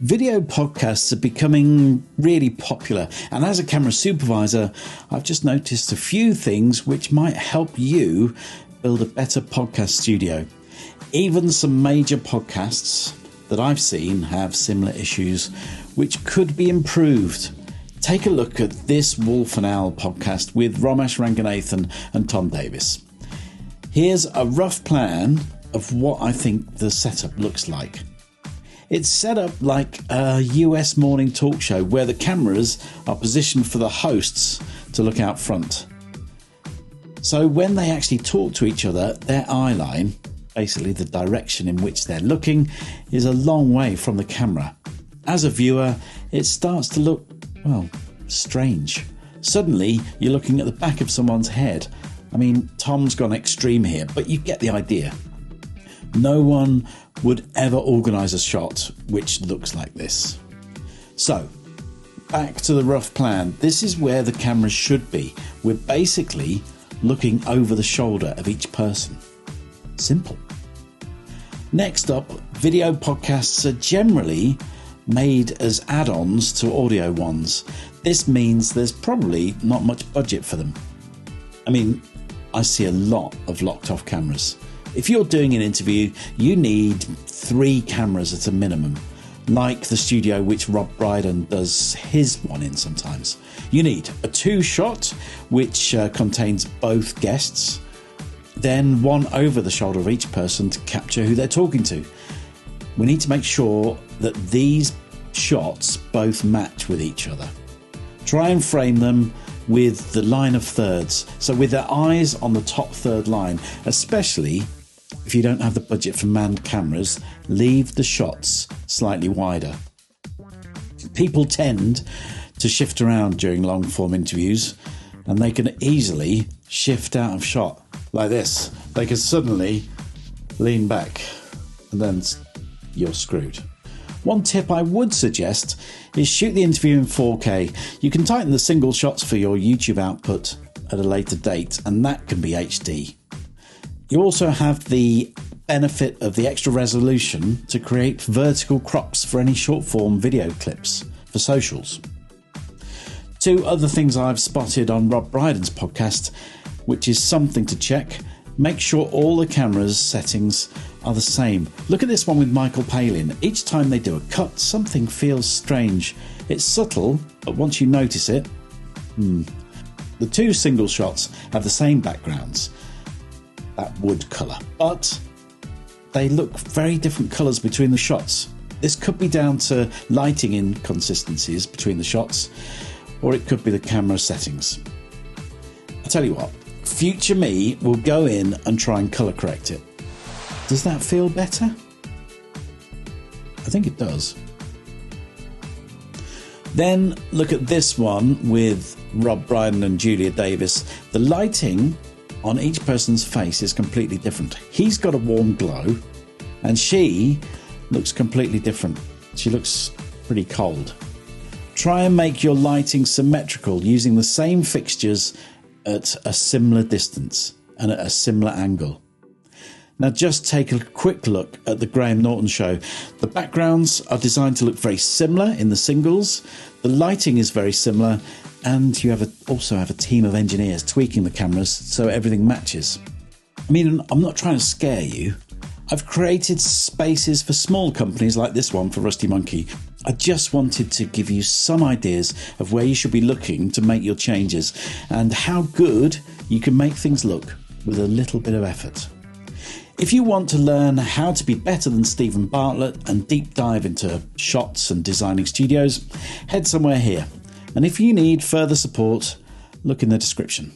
Video podcasts are becoming really popular, and as a camera supervisor, I've just noticed a few things which might help you build a better podcast studio. Even some major podcasts that I've seen have similar issues which could be improved. Take a look at this Wolf and Owl podcast with Romesh Ranganathan and Tom Davis. Here's a rough plan of what I think the setup looks like. It's set up like a US morning talk show where the cameras are positioned for the hosts to look out front. So when they actually talk to each other, their eye line, basically the direction in which they're looking, is a long way from the camera. As a viewer, it starts to look, well, strange. Suddenly, you're looking at the back of someone's head. I mean, Tom's gone extreme here, but you get the idea. No one would ever organise a shot which looks like this. So, back to the rough plan. This is where the cameras should be. We're basically looking over the shoulder of each person. Simple. Next up, video podcasts are generally made as add-ons to audio ones. This means there's probably not much budget for them. I mean, I see a lot of locked-off cameras. If you're doing an interview, you need 3 cameras at a minimum, like the studio which Rob Brydon does his one in sometimes. You need a 2-shot, which contains both guests, then one over the shoulder of each person to capture who they're talking to. We need to make sure that these shots both match with each other. Try and frame them with the line of thirds, so with their eyes on the top third line, especially if you don't have the budget for manned cameras, leave the shots slightly wider. People tend to shift around during long form interviews, and they can easily shift out of shot like this. They can suddenly lean back and then you're screwed. One tip I would suggest is shoot the interview in 4K. You can tighten the single shots for your YouTube output at a later date, and that can be HD. You also have the benefit of the extra resolution to create vertical crops for any short form video clips for socials. 2 other things I've spotted on Rob Brydon's podcast, which is something to check. Make sure all the camera's settings are the same. Look at this one with Michael Palin. Each time they do a cut, something feels strange. It's subtle, but once you notice it, The 2 single shots have the same backgrounds, that wood colour, but they look very different colours between the shots. This could be down to lighting inconsistencies between the shots, or it could be the camera settings. I'll tell you what, future me will go in and try and colour correct it. Does that feel better? I think it does. Then look at this one with Rob Brydon and Julia Davis. The lighting on each person's face is completely different. He's got a warm glow and she looks completely different. She looks pretty cold. Try and make your lighting symmetrical using the same fixtures at a similar distance and at a similar angle. Now just take a quick look at the Graham Norton show. The backgrounds are designed to look very similar in the singles, the lighting is very similar, and you also have a team of engineers tweaking the cameras so everything matches. I mean, I'm not trying to scare you. I've created spaces for small companies like this one for Rusty Monkey. I just wanted to give you some ideas of where you should be looking to make your changes and how good you can make things look with a little bit of effort. If you want to learn how to be better than Stephen Bartlett and deep dive into shots and designing studios, head somewhere here. And if you need further support, look in the description.